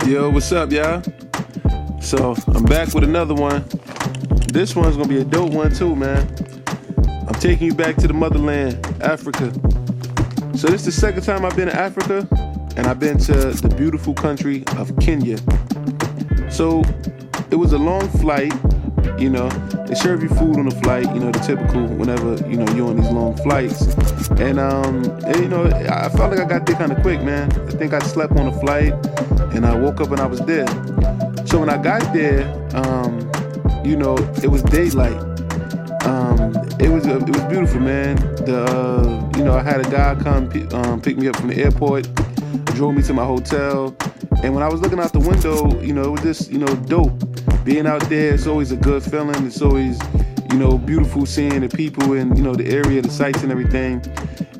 Yo, what's up, y'all? So, I'm back with another one. This one's gonna be a dope one too, man. I'm taking you back to the motherland, Africa. So this is the second time I've been to Africa, and I've been to the beautiful country of Kenya. So, it was a long flight, you know. They serve you food on the flight, you know, the typical whenever, you know, you're on these long flights. And you know, I felt like I got there kind of quick, man. I think I slept on the flight, and I woke up and I was there. So when I got there, you know, it was daylight. It was beautiful, man. You know, I had a guy come pick me up from the airport, drove me to my hotel, and when I was looking out the window, you know, it was just, you know, dope. Being out there, it's always a good feeling. It's always, you know, beautiful seeing the people and, you know, the area, the sights and everything.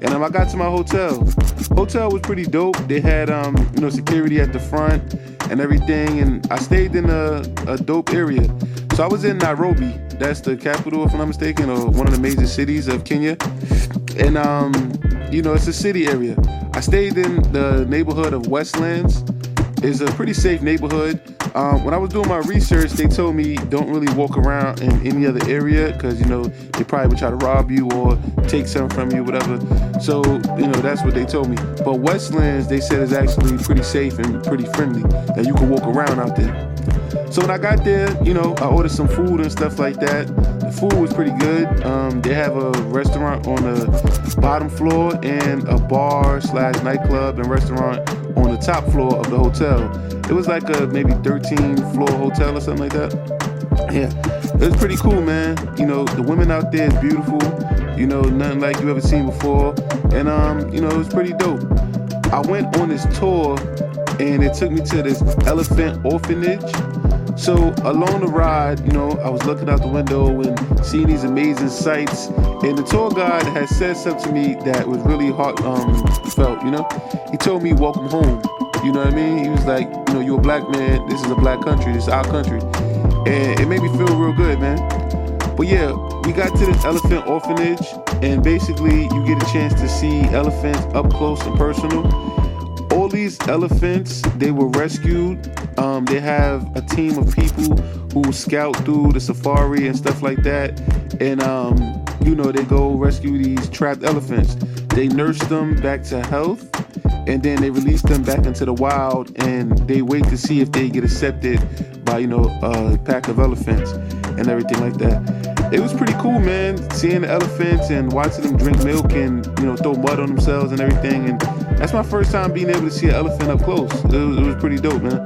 And I got to my hotel. Hotel was pretty dope. They had, you know, security at the front and everything. And I stayed in a dope area. So I was in Nairobi. That's the capital, if I'm not mistaken, or one of the major cities of Kenya. And, you know, it's a city area. I stayed in the neighborhood of Westlands. It's a pretty safe neighborhood. When I was doing my research, they told me don't really walk around in any other area because, you know, they probably would try to rob you or take something from you, whatever. So, you know, that's what they told me. But Westlands, they said, is actually pretty safe and pretty friendly, that you can walk around out there. So when I got there, you know, I ordered some food and stuff like that. The food was pretty good. They have a restaurant on the bottom floor and a bar/nightclub and restaurant on the top floor of the hotel. It was like a maybe 13-floor hotel or something like that. Yeah, it was pretty cool, man. You know, the women out there is beautiful. You know, nothing like you ever seen before. And, you know, it was pretty dope. I went on this tour and it took me to this Elephant Orphanage. So along the ride, you know, I was looking out the window and seeing these amazing sights. And the tour guide had said something to me that was really heartfelt, you know. He told me, welcome home. You know what I mean? He was like, you know, you're a black man. This is a black country. This is our country. And it made me feel real good, man. But yeah, we got to this Elephant Orphanage. And basically, you get a chance to see elephants up close and personal. All these elephants, they were rescued. They have a team of people who scout through the safari and stuff like that. And, you know, they go rescue these trapped elephants. They nurse them back to health. And then they release them back into the wild, and they wait to see if they get accepted by, you know, a pack of elephants and everything like that. It was pretty cool, man, seeing the elephants and watching them drink milk and, you know, throw mud on themselves and everything. And that's my first time being able to see an elephant up close. It was pretty dope, man.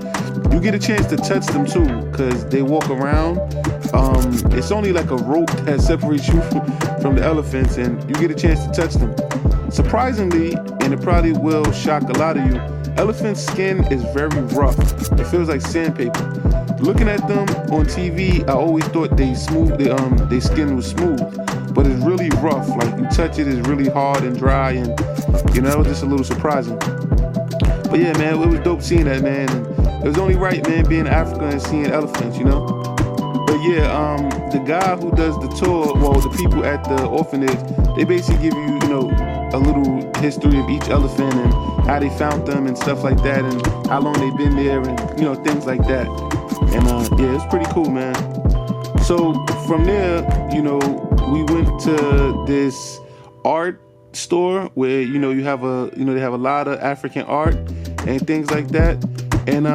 You get a chance to touch them too, because they walk around. It's only like a rope that separates you from the elephants, and you get a chance to touch them. Surprisingly, and it probably will shock a lot of you, elephant skin is very rough. It feels like sandpaper. Looking at them on TV, I always thought their skin was smooth, but it's really rough. Like, you touch it, it's really hard and dry, and, you know, it was just a little surprising. But yeah, man, it was dope seeing that, man. And it was only right, man, being in Africa and seeing elephants, you know? But yeah, the guy who does the tour, well, the people at the orphanage, they basically give you, you know, a little history of each elephant and how they found them and stuff like that, and how long they've been there, and, you know, things like that. And yeah, it's pretty cool, man. So from there, you know, we went to this art store where, you know, they have a lot of African art and things like that. And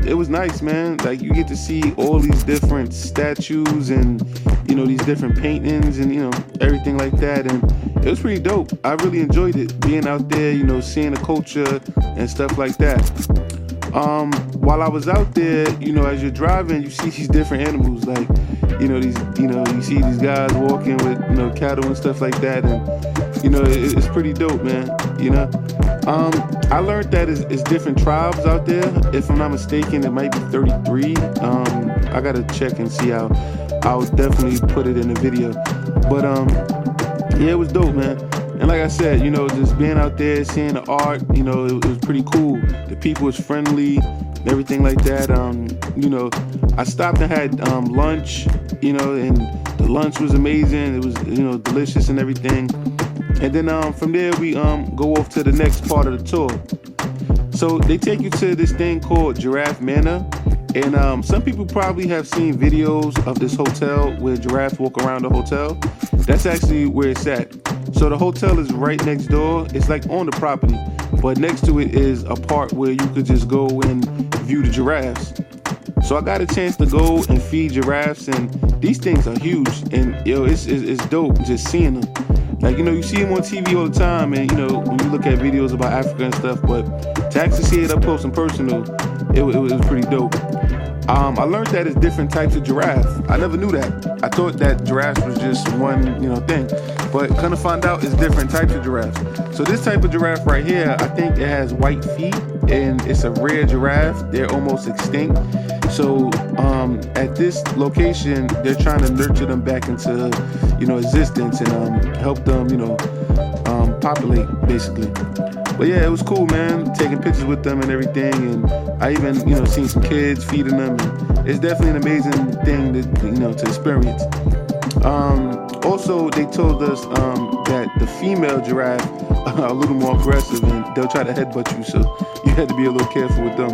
it was nice, man. Like, you get to see all these different statues and, you know, these different paintings and, you know, everything like that. And it was pretty dope. I really enjoyed it, being out there, you know, seeing the culture and stuff like that. While I was out there, you know, as you're driving, you see these different animals. Like, you see these guys walking with, you know, cattle and stuff like that. And, you know, it's pretty dope, man, you know. I learned that it's different tribes out there. If I'm not mistaken, it might be 33. I gotta check and see how. I'll definitely put it in the video. But yeah, it was dope, man. And like I said, you know, just being out there, seeing the art, you know, it was pretty cool. The people was friendly, everything like that. You know, I stopped and had lunch, you know, and the lunch was amazing. It was, you know, delicious and everything. And then from there we go off to the next part of the tour. So they take you to this thing called Giraffe Manor. And some people probably have seen videos of this hotel where giraffes walk around the hotel. That's actually where it's at. So the hotel is right next door. It's like on the property, but next to it is a part where you could just go and view the giraffes. So I got a chance to go and feed giraffes, and these things are huge. And it's dope just seeing them. Like, you see them on TV all the time, and when you look at videos about Africa and stuff, but to actually see it up close and personal, it was pretty dope. I learned that it's different types of giraffe. I never knew that. I thought that giraffes was just one, thing. But kind of find out it's different types of giraffes. So this type of giraffe right here, I think it has white feet, and it's a rare giraffe. They're almost extinct. So at this location, they're trying to nurture them back into, existence and help them, populate basically. But yeah, it was cool, man. Taking pictures with them and everything, and I even, seen some kids feeding them. And it's definitely an amazing thing to experience. Also, they told us that the female giraffe are a little more aggressive and they'll try to headbutt you, so you had to be a little careful with them.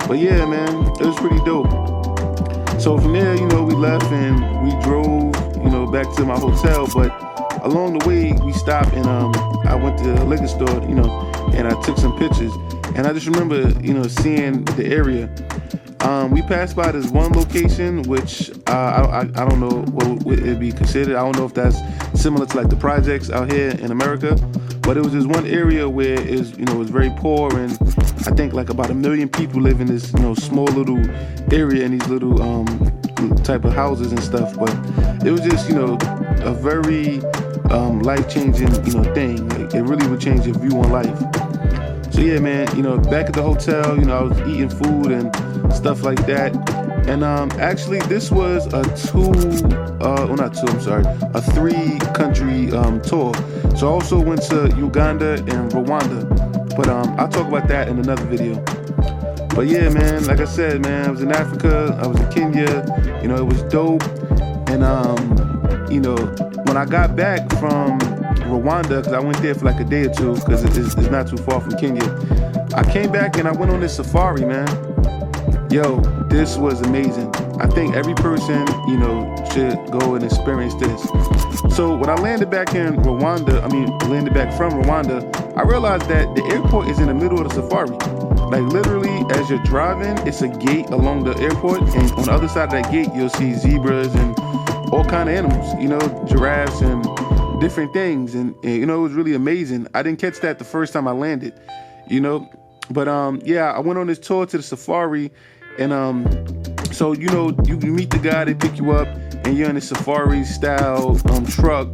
But yeah, man, it was pretty dope. So from there, we left and we drove, back to my hotel. But along the way, we stopped and I went to the liquor store, and I took some pictures. And I just remember, seeing the area. We passed by this one location, which I don't know what it'd be considered. I don't know if that's similar to like the projects out here in America, but it was this one area where it was very poor, and I think like about 1 million people live in this small little area in these little type of houses and stuff. But it was just a very life-changing thing. Like, it really would change your view on life. So yeah, man, back at the hotel, I was eating food and stuff like that. And actually, this was a 3-country tour. So I also went to Uganda and Rwanda, but I'll talk about that in another video. But yeah, man, like I said, man, I was in Africa, I was in Kenya, it was dope. And when I got back from Rwanda, because I went there for like a day or two, because it's not too far from Kenya, I came back and I went on this safari, man. Yo, this was amazing. I think every person, should go and experience this. So when I landed back from Rwanda, I realized that the airport is in the middle of the safari. Like literally, as you're driving, it's a gate along the airport, and on the other side of that gate, you'll see zebras and all kind of animals, giraffes and different things. And it was really amazing. I didn't catch that the first time I landed, But yeah, I went on this tour to the safari, and so you meet the guy, they pick you up, and you're in a safari style truck,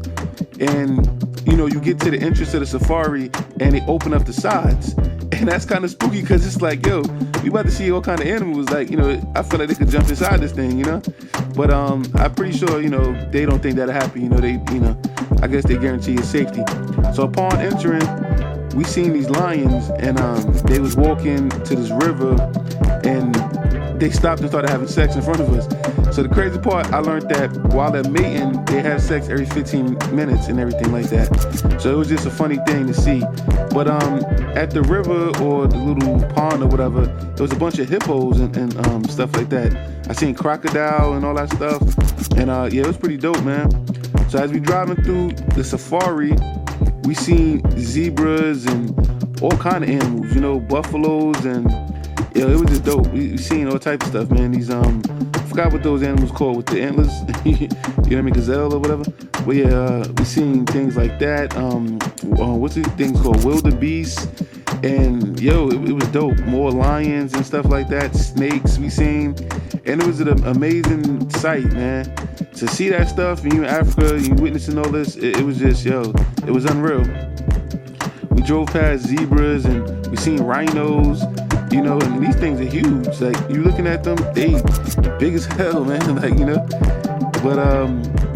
and you get to the entrance of the safari, and they open up the sides, and that's kind of spooky because it's like, yo, we about to see all kind of animals. Like, I feel like they could jump inside this thing, But I'm pretty sure, they don't think that'll happen. I guess they guarantee your safety. So upon entering, we seen these lions, and they was walking to this river, and they stopped and started having sex in front of us. So the crazy part, I learned that while they're mating, they have sex every 15 minutes and everything like that. So it was just a funny thing to see. But at the river or the little pond or whatever, there was a bunch of hippos and stuff like that. I seen crocodile and all that stuff. And yeah, it was pretty dope, man. So as we driving through the safari, we seen zebras and all kind of animals, buffaloes, and it was just dope. We seen all types of stuff, man. These I forgot what those animals called with the antlers, gazelle or whatever. But yeah, we seen things like that. What's these things called? Wildebeest, and it was dope. More lions and stuff like that. Snakes we seen, and it was an amazing sight, man. To see that stuff, and you in Africa, you witnessing all this, it was just, it was unreal. We drove past zebras and we seen rhinos, and these things are huge. Like, you looking at them, they big as hell, man. Like, But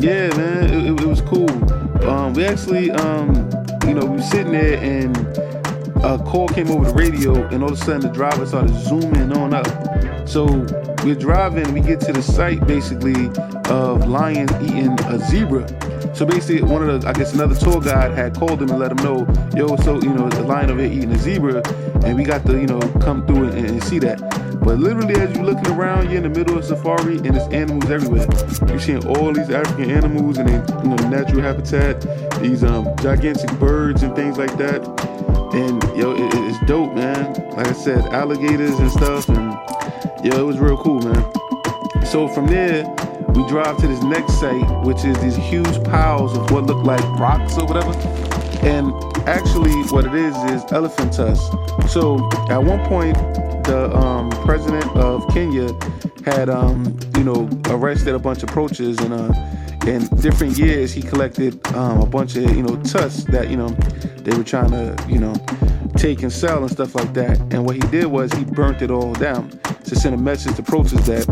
yeah, man, it was cool. We actually, we were sitting there, and a call came over the radio, and all of a sudden the driver started zooming on up. So we're driving, we get to the site basically of lions eating a zebra. So basically, another tour guide had called him and let him know, yo, so, the lion over here eating a zebra, and we got to, come through and see that. But literally, as you're looking around, you're in the middle of safari, and there's animals everywhere. You're seeing all these African animals in their, natural habitat, these gigantic birds and things like that. And it's dope, man. Like I said, alligators and stuff, and it was real cool, man. So from there, we drive to this next site, which is these huge piles of what look like rocks or whatever. And actually, what it is elephant tusks. So at one point, the president of Kenya had, arrested a bunch of poachers, and in different years he collected a bunch of, tusks that, they were trying to, take and sell and stuff like that. And what he did was he burnt it all down to send a message to poachers that,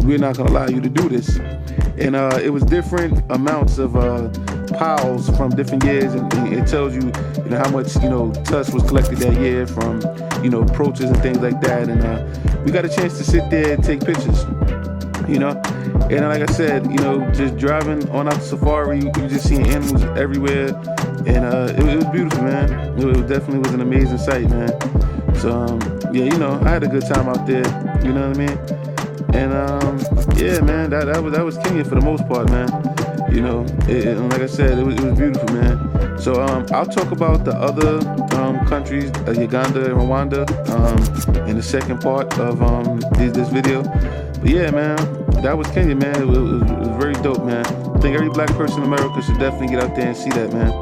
we're not going to allow you to do this. And it was different amounts of piles from different years, and it tells you, how much, tusk was collected that year from, poachers and things like that. And we got a chance to sit there and take pictures, And like I said, just driving on out the safari, you just seeing animals everywhere. And it was beautiful, man. It definitely was an amazing sight, man. So, I had a good time out there, you know what I mean? And man, that was Kenya for the most part, man. And like I said, it was beautiful, man. So I'll talk about the other countries, Uganda and Rwanda, in the second part of this video. But yeah, man, that was Kenya, man. It was very dope, man. I think every black person in America should definitely get out there and see that, man.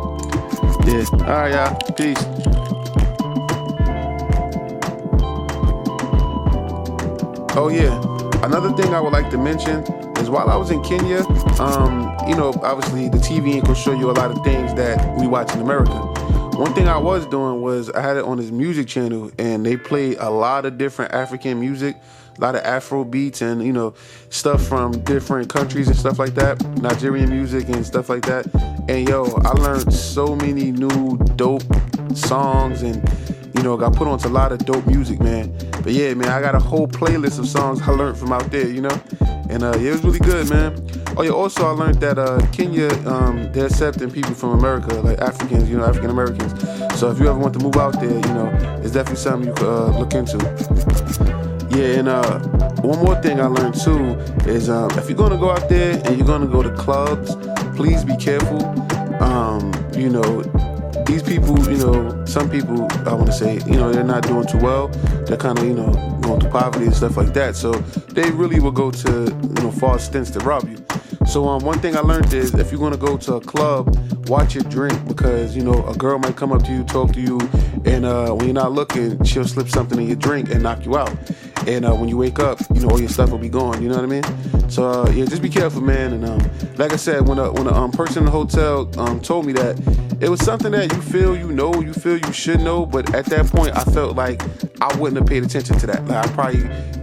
Yeah. All right, y'all. Peace. Oh yeah. Another thing I would like to mention is while I was in Kenya, obviously the TV ain't gonna show you a lot of things that we watch in America. One thing I was doing was I had it on this music channel, and they played a lot of different African music, a lot of Afro beats, and stuff from different countries and stuff like that, Nigerian music and stuff like that. And I learned so many new dope songs, and got put onto a lot of dope music, man. But yeah, man, I got a whole playlist of songs I learned from out there, and it was really good, man. Oh yeah, also I learned that Kenya, they're accepting people from America, like Africans, African Americans. So if you ever want to move out there, it's definitely something you could look into. Yeah, and one more thing I learned too is if you're gonna go out there and you're gonna go to clubs, please be careful. These people, some people, I want to say, they're not doing too well. They're kind of, going through poverty and stuff like that. So they really will go to, far stints to rob you. So one thing I learned is if you're going to go to a club, watch your drink, because, a girl might come up to you, talk to you, and when you're not looking, she'll slip something in your drink and knock you out. And when you wake up, all your stuff will be gone, you know what I mean? So just be careful, man. And like I said, when a person in the hotel told me that, it was something that you feel you should know, but at that point I felt like I wouldn't have paid attention to that. Like I probably,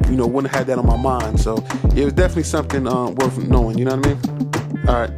wouldn't have had that on my mind. So it was definitely something worth knowing, you know what I mean? All right.